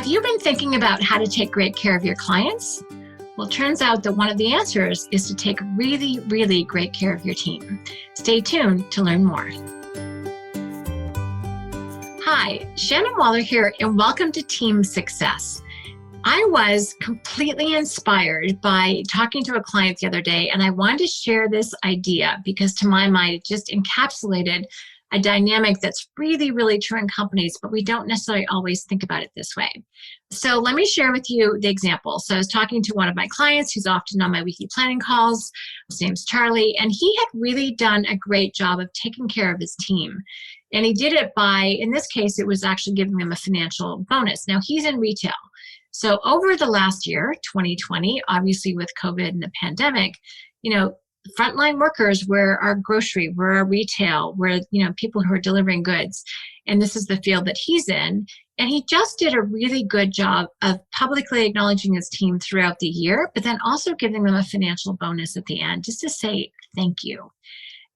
Have you been thinking about how to take great care of your clients? Well, it turns out that one of the answers is to take really, really great care of your team. Stay tuned to learn more. Hi, Shannon Waller here, and welcome to Team Success. I was completely inspired by talking to a client the other day, and I wanted to share this idea because to my mind, it just encapsulated a dynamic that's really, really true in companies, but we don't necessarily always think about it this way. So let me share with you the example. So I was talking to one of my clients who's often on my weekly planning calls. His name's Charlie, and he had really done a great job of taking care of his team. And he did it by, in this case, it was actually giving them a financial bonus. Now he's in retail. So over the last year, 2020, obviously with COVID and the pandemic, frontline workers were our grocery, were our retail, were, people who are delivering goods. And this is the field that he's in. And he just did a really good job of publicly acknowledging his team throughout the year, but then also giving them a financial bonus at the end just to say thank you.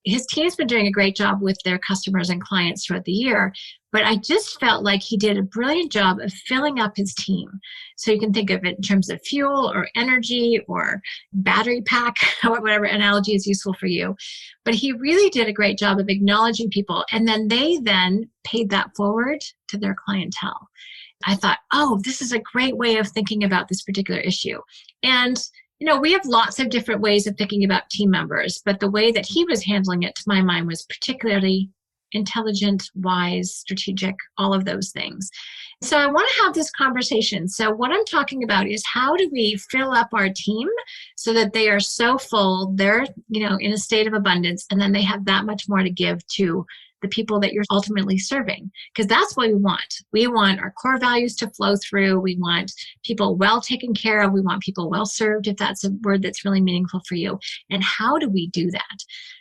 His team's been doing a great job with their customers and clients throughout the year, but I just felt like he did a brilliant job of filling up his team. So you can think of it in terms of fuel or energy or battery pack, or whatever analogy is useful for you. But he really did a great job of acknowledging people, and then they then paid that forward to their clientele. I thought, oh, this is a great way of thinking about this particular issue. And we have lots of different ways of thinking about team members, but the way that he was handling it, to my mind, was particularly intelligent, wise, strategic, all of those things. So I want to have this conversation. So what I'm talking about is how do we fill up our team so that they are so full, they're, in a state of abundance, and then they have that much more to give to the people that you're ultimately serving, because that's what we want. We want our core values to flow through. We want people well taken care of. We want people well served, if that's a word that's really meaningful for you. And how do we do that?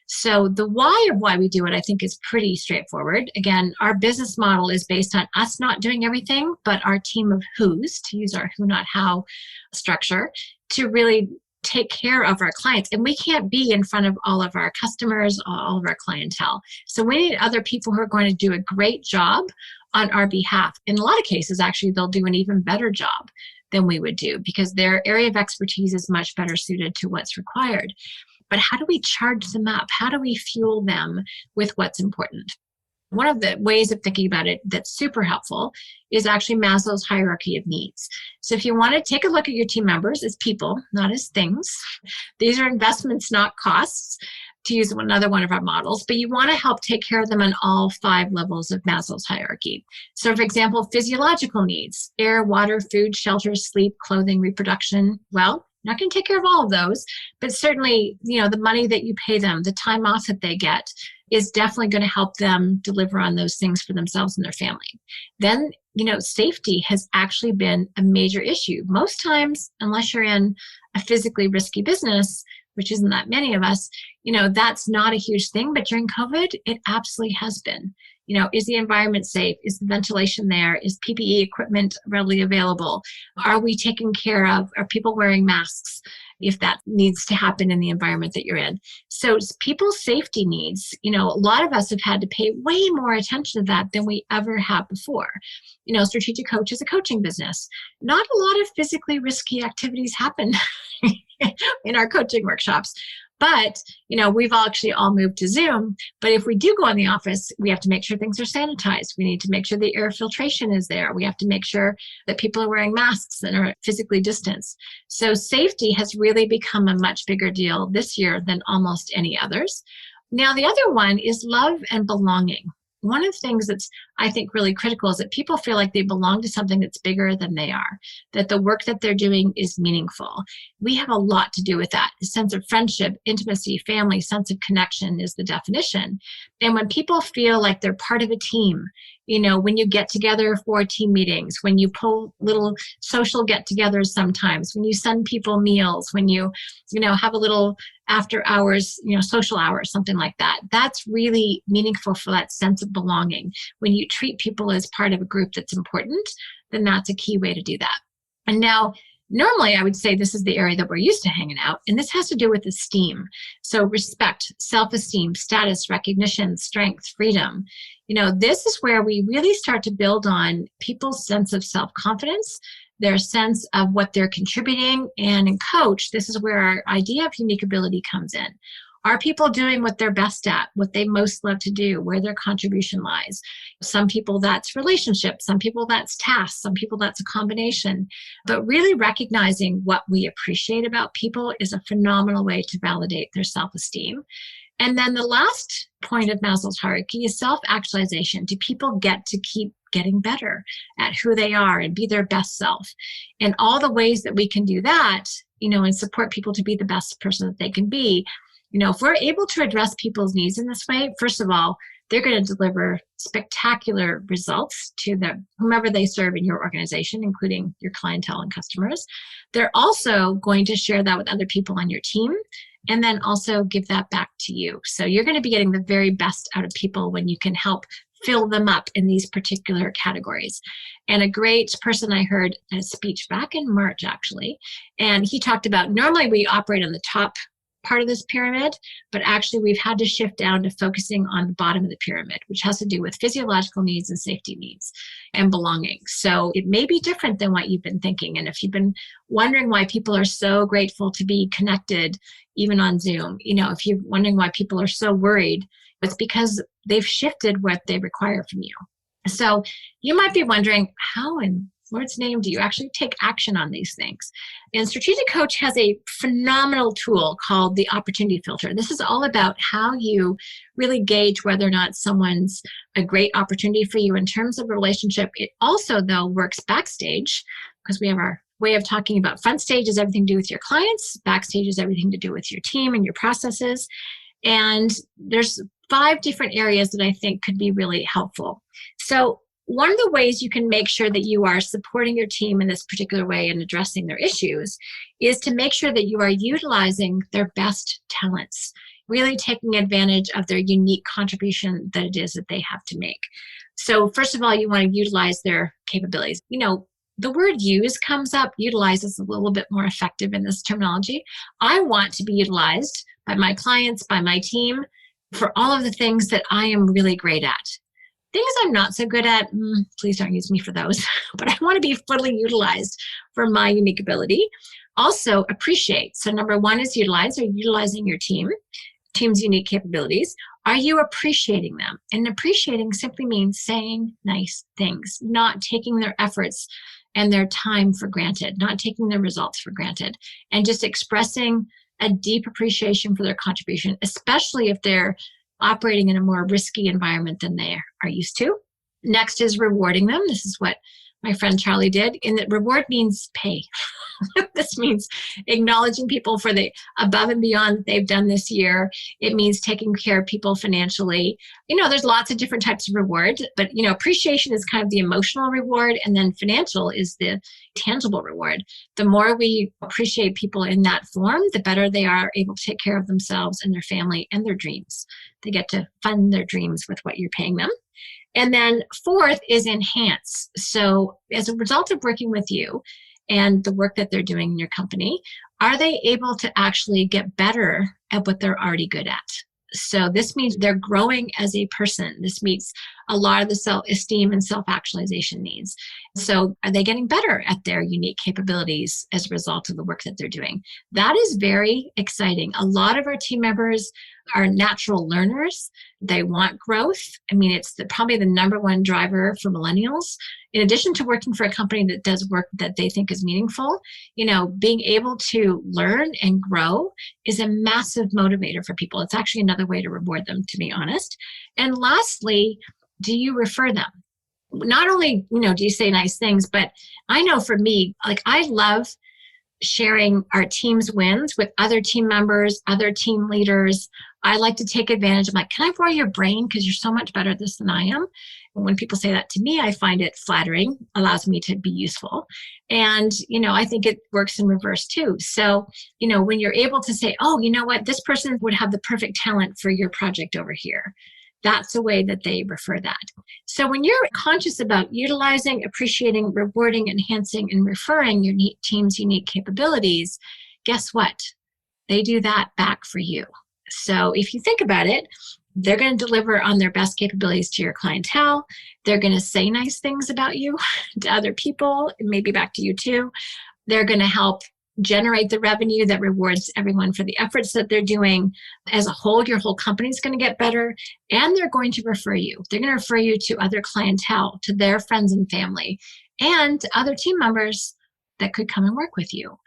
So the why of why we do it, I think, is pretty straightforward. Again, our business model is based on us not doing everything, but our team of who's, to use our who, not how structure, to really take care of our clients. And we can't be in front of all of our customers, all of our clientele. So we need other people who are going to do a great job on our behalf. In a lot of cases, actually, they'll do an even better job than we would do because their area of expertise is much better suited to what's required. But how do we charge them up? How do we fuel them with what's important? One of the ways of thinking about it that's super helpful is actually Maslow's hierarchy of needs. So if you want to take a look at your team members as people, not as things, these are investments, not costs, to use another one of our models, but you want to help take care of them on all 5 levels of Maslow's hierarchy. So for example, physiological needs, air, water, food, shelter, sleep, clothing, reproduction. Well, not going to take care of all of those, but certainly, the money that you pay them, the time off that they get is definitely going to help them deliver on those things for themselves and their family. Then, safety has actually been a major issue. Most times, unless you're in a physically risky business, which isn't that many of us, that's not a huge thing. But during COVID, it absolutely has been. Is the environment safe? Is the ventilation there? Is PPE equipment readily available? Are we taken care of? Are people wearing masks if that needs to happen in the environment that you're in? So people's safety needs, a lot of us have had to pay way more attention to that than we ever have before. Strategic Coach is a coaching business. Not a lot of physically risky activities happen in our coaching workshops. But, we've actually all moved to Zoom. But if we do go in the office, we have to make sure things are sanitized. We need to make sure the air filtration is there. We have to make sure that people are wearing masks and are physically distanced. So safety has really become a much bigger deal this year than almost any others. Now, the other one is love and belonging. One of the things that's, I think, really critical is that people feel like they belong to something that's bigger than they are, that the work that they're doing is meaningful. We have a lot to do with that. A sense of friendship, intimacy, family, sense of connection is the definition. And when people feel like they're part of a team, when you get together for team meetings, when you pull little social get-togethers sometimes, when you send people meals, when you have a little after hours, social hours, something like that. That's really meaningful for that sense of belonging. When you treat people as part of a group that's important, then that's a key way to do that. And now, Normally, I would say this is the area that we're used to hanging out, and this has to do with esteem. So respect, self-esteem, status, recognition, strength, freedom. This is where we really start to build on people's sense of self-confidence, their sense of what they're contributing. And in coach, this is where our idea of unique ability comes in. Are people doing what they're best at, what they most love to do, where their contribution lies? Some people that's relationships, some people that's tasks, some people that's a combination. But really recognizing what we appreciate about people is a phenomenal way to validate their self-esteem. And then the last point of Maslow's hierarchy is self-actualization. Do people get to keep getting better at who they are and be their best self? And all the ways that we can do that, and support people to be the best person that they can be. If we're able to address people's needs in this way, first of all, they're going to deliver spectacular results to whomever they serve in your organization, including your clientele and customers. They're also going to share that with other people on your team and then also give that back to you. So you're going to be getting the very best out of people when you can help fill them up in these particular categories. And a great person I heard at a speech back in March, actually, and he talked about normally we operate on the top part of this pyramid, but actually we've had to shift down to focusing on the bottom of the pyramid, which has to do with physiological needs and safety needs and belonging. So it may be different than what you've been thinking. And if you've been wondering why people are so grateful to be connected, even on Zoom, if you're wondering why people are so worried, it's because they've shifted what they require from you. So you might be wondering, how in Lord's name do you actually take action on these things? And Strategic Coach has a phenomenal tool called the opportunity filter. This is all about how you really gauge whether or not someone's a great opportunity for you in terms of a relationship. It also, though, works backstage, because we have our way of talking about front stage is everything to do with your clients, backstage is everything to do with your team and your processes. And there's 5 different areas that I think could be really helpful. So one of the ways you can make sure that you are supporting your team in this particular way and addressing their issues is to make sure that you are utilizing their best talents, really taking advantage of their unique contribution that it is that they have to make. So first of all, you want to utilize their capabilities. The word use comes up. Utilize is a little bit more effective in this terminology. I want to be utilized by my clients, by my team, for all of the things that I am really great at. Things I'm not so good at, please don't use me for those, but I want to be fully utilized for my unique ability. Also, appreciate. So number 1 is utilize, or utilizing your team's unique capabilities. Are you appreciating them? And appreciating simply means saying nice things, not taking their efforts and their time for granted, not taking their results for granted, and just expressing a deep appreciation for their contribution, especially if they're operating in a more risky environment than they are used to. Next is rewarding them. This is what my friend Charlie did. And that reward means pay. This means acknowledging people for the above and beyond that they've done this year. It means taking care of people financially. There's lots of different types of reward, but appreciation is kind of the emotional reward, and then financial is the tangible reward. The more we appreciate people in that form, the better they are able to take care of themselves and their family and their dreams. They get to fund their dreams with what you're paying them. And then 4th is enhance. So as a result of working with you and the work that they're doing in your company, are they able to actually get better at what they're already good at? So this means they're growing as a person. This meets a lot of the self-esteem and self-actualization needs. So are they getting better at their unique capabilities as a result of the work that they're doing? That is very exciting. A lot of our team members are natural learners. They want growth. It's probably the number 1 driver for millennials. In addition to working for a company that does work that they think is meaningful, being able to learn and grow is a massive motivator for people. It's actually another way to reward them, to be honest. And lastly, do you refer them? Not only, do you say nice things, but I know for me, I love sharing our team's wins with other team members, other team leaders. I like to take advantage of can I borrow your brain because you're so much better at this than I am? And when people say that to me, I find it flattering, allows me to be useful. And, I think it works in reverse too. So, when you're able to say, oh, you know what, this person would have the perfect talent for your project over here, that's a way that they refer that. So when you're conscious about utilizing, appreciating, rewarding, enhancing, and referring your team's unique capabilities, guess what? They do that back for you. So if you think about it, they're going to deliver on their best capabilities to your clientele. They're going to say nice things about you to other people, maybe back to you too. They're going to help generate the revenue that rewards everyone for the efforts that they're doing. As a whole, your whole company is going to get better, and they're going to refer you. They're going to refer you to other clientele, to their friends and family, and to other team members that could come and work with you.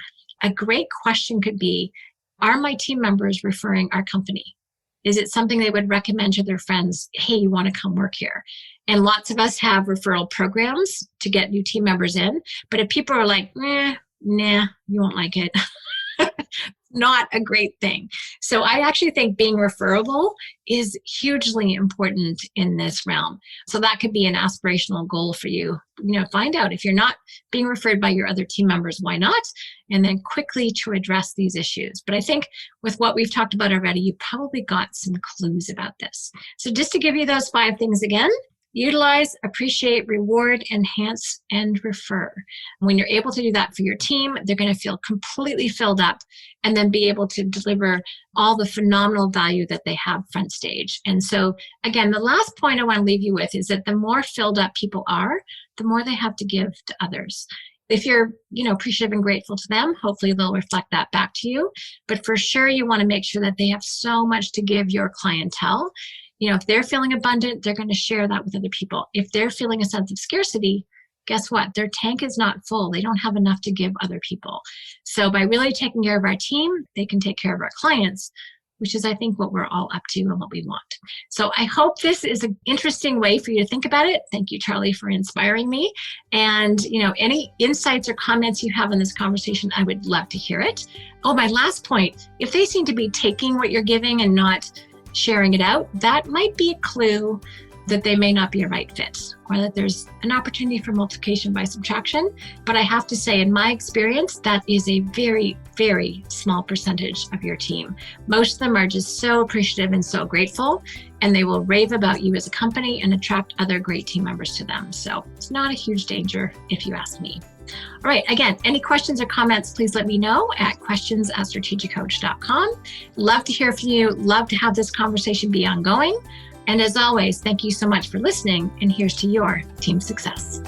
A great question could be, are my team members referring our company? Is it something they would recommend to their friends? Hey, you want to come work here? And lots of us have referral programs to get new team members in. But if people are like, nah, you won't like it. Not a great thing. So I actually think being referable is hugely important in this realm. So that could be an aspirational goal for you. Find out if you're not being referred by your other team members, why not? And then quickly to address these issues. But I think with what we've talked about already, you probably got some clues about this. So just to give you those 5 things again: utilize, appreciate, reward, enhance, and refer. When you're able to do that for your team, they're going to feel completely filled up and then be able to deliver all the phenomenal value that they have front stage. And so, again, the last point I want to leave you with is that the more filled up people are, the more they have to give to others. If you're, appreciative and grateful to them, hopefully they'll reflect that back to you. But for sure, you want to make sure that they have so much to give your clientele. If they're feeling abundant, they're going to share that with other people. If they're feeling a sense of scarcity, guess what? Their tank is not full. They don't have enough to give other people. So by really taking care of our team, they can take care of our clients, which is, I think, what we're all up to and what we want. So I hope this is an interesting way for you to think about it. Thank you, Charlie, for inspiring me. And, any insights or comments you have in this conversation, I would love to hear it. Oh, my last point, if they seem to be taking what you're giving and not sharing it out, that might be a clue that they may not be a right fit, or that there's an opportunity for multiplication by subtraction. But I have to say, in my experience, that is a very, very small percentage of your team. Most of them are just so appreciative and so grateful, and they will rave about you as a company and attract other great team members to them. So it's not a huge danger if you ask me. All right, again, any questions or comments, please let me know at questions@strategicoach.com. Love to hear from you. Love to have this conversation be ongoing. And as always, thank you so much for listening, and here's to your team success.